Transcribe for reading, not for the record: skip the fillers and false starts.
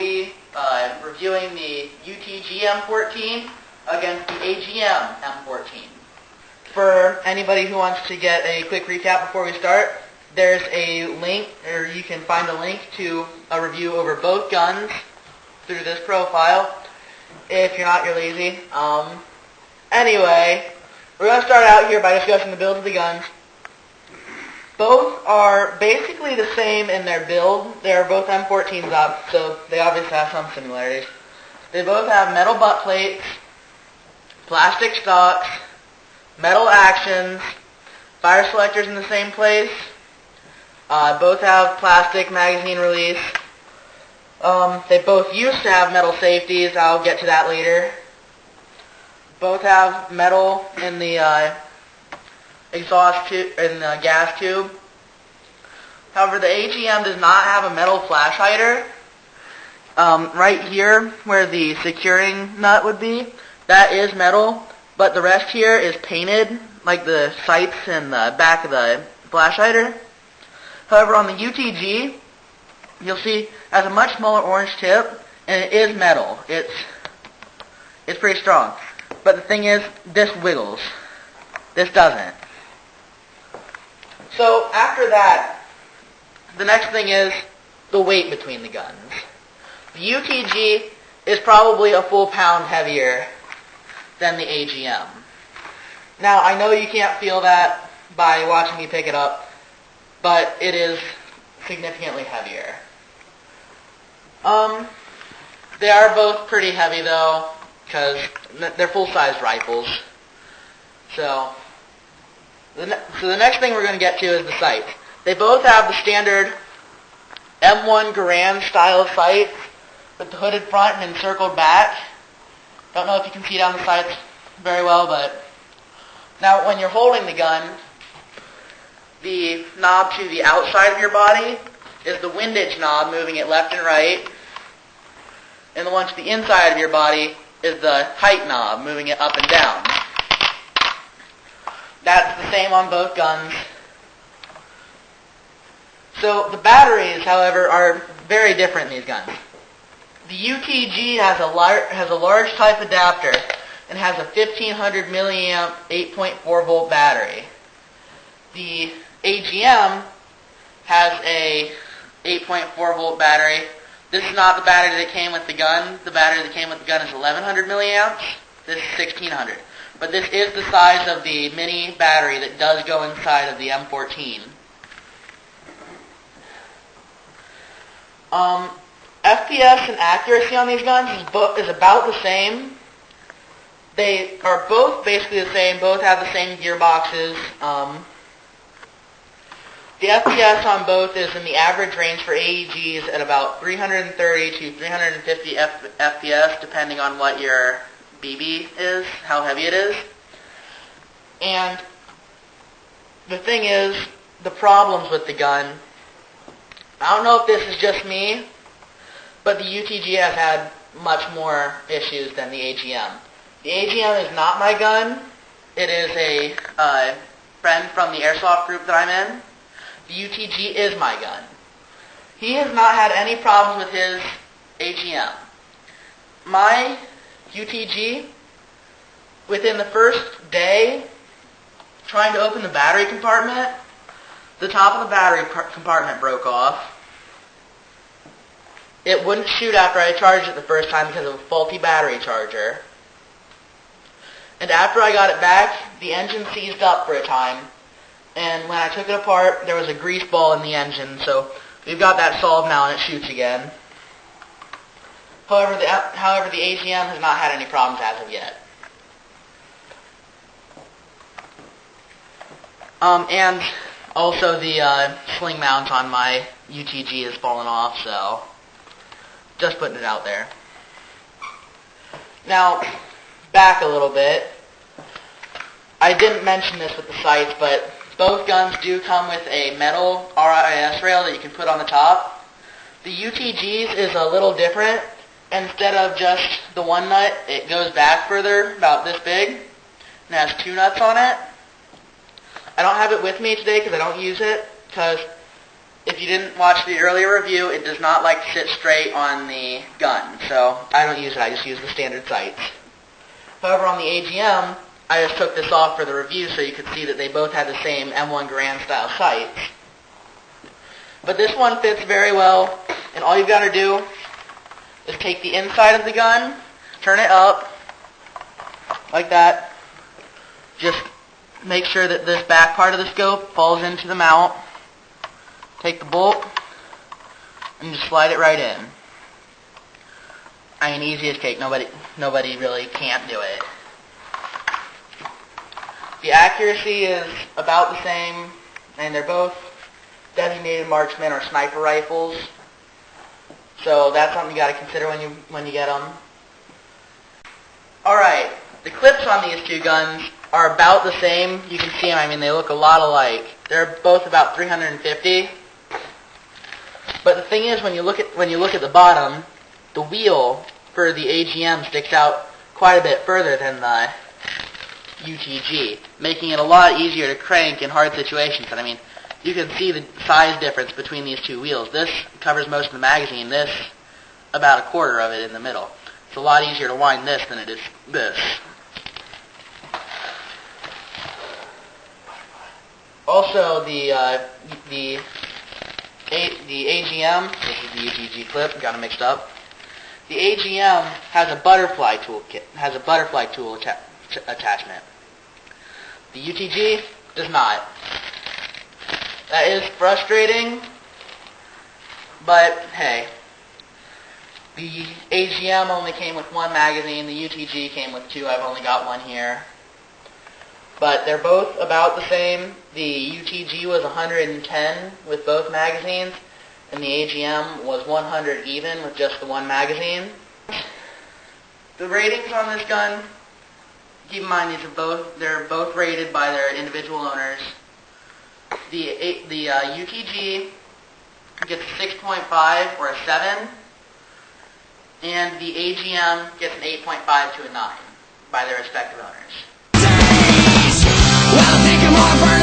be reviewing the UTG M14 against the AGM M14. For anybody who wants to get a quick recap before we start, there's a link, or you can find a link to a review over both guns through this profile. If you're not, you're lazy. Anyway, we're going to start out here by discussing the builds of the guns. Both are basically the same in their build. They're both M14s up, so they obviously have some similarities. They both have metal butt plates, plastic stocks, metal actions, fire selectors in the same place. Both have plastic magazine release. They both used to have metal safeties. I'll get to that later. Both have metal in the exhaust tube, in the gas tube. However, the AGM does not have a metal flash hider. Right here, where the securing nut would be, that is metal, but the rest here is painted, like the sights and the back of the flash hider. However, on the UTG, you'll see it has a much smaller orange tip, and it is metal. It's pretty strong. But the thing is, this wiggles. This doesn't. So after that, the next thing is the weight between the guns. The UTG is probably a full pound heavier than the AGM. Now, I know you can't feel that by watching me pick it up, but it is significantly heavier. They are both pretty heavy though, because they're full-size rifles. So the next thing we're going to get to is the sights. They both have the standard M1 Garand style sights with the hooded front and encircled back. Don't know if you can see down the sights very well, but now when you're holding the gun, the knob to the outside of your body is the windage knob, moving it left and right, and the one to the inside of your body is the height knob, moving it up and down. That's the same on both guns. So the batteries, however, are very different in these guns. The UTG has a large type adapter and has a 1500 milliamp 8.4 volt battery. The AGM has a 8.4 volt battery. This is not the battery that came with the gun. The battery that came with the gun is 1100 milliamps. This is 1600. But this is the size of the mini battery that does go inside of the M14. FPS and accuracy on these guns is about the same. They are both basically the same. Both have the same gearboxes. The FPS on both is in the average range for AEGs at about 330 to 350 FPS, depending on what your BB is, how heavy it is. And the thing is, the problems with the gun, I don't know if this is just me, but the UTG has had much more issues than the AGM. The AGM is not my gun. It is a friend from the airsoft group that I'm in. The UTG is my gun. He has not had any problems with his AGM. My UTG, within the first day, trying to open the battery compartment, the top of the battery compartment broke off. It wouldn't shoot after I charged it the first time because of a faulty battery charger. And after I got it back, the engine seized up for a time. And when I took it apart, there was a grease ball in the engine, so we've got that solved now and it shoots again. However, the AGM has not had any problems as of yet. And also the sling mount on my UTG has fallen off, so just putting it out there. Now, back a little bit. I didn't mention this with the sights, but both guns do come with a metal RIS rail that you can put on the top. The UTG's is a little different. Instead of just the one nut, it goes back further, about this big, and has two nuts on it. I don't have it with me today because I don't use it, because if you didn't watch the earlier review, it does not like to sit straight on the gun, so I don't use it, I just use the standard sights. However, on the AGM, I just took this off for the review so you could see that they both had the same M1 Garand style sights. But this one fits very well, and all you've got to do is take the inside of the gun, turn it up, like that. Just make sure that this back part of the scope falls into the mount. Take the bolt, and just slide it right in. I mean, easy as cake. Nobody really can't do it. The accuracy is about the same, and they're both designated marksman or sniper rifles. So that's something you got to consider when you get them. All right, the clips on these two guns are about the same. You can see them. I mean, they look a lot alike. They're both about 350. But the thing is, when you look at the bottom, the wheel for the AGM sticks out quite a bit further than the UTG, making it a lot easier to crank in hard situations. And I mean, you can see the size difference between these two wheels. This covers most of the magazine. This, about a quarter of it in the middle. It's a lot easier to wind this than it is this. Also, the AGM, this is the UTG clip, got it mixed up. The AGM has a butterfly tool attachment. The UTG does not. That is frustrating, but hey, the AGM only came with one magazine, the UTG came with two, I've only got one here. But they're both about the same. The UTG was 110 with both magazines, and the AGM was 100 even with just the one magazine. The ratings on this gun, keep in mind they're both rated by their individual owners. The UTG gets a 6.5 or a 7, and the AGM gets an 8.5 to a 9 by their respective owners. Well, I think I'm more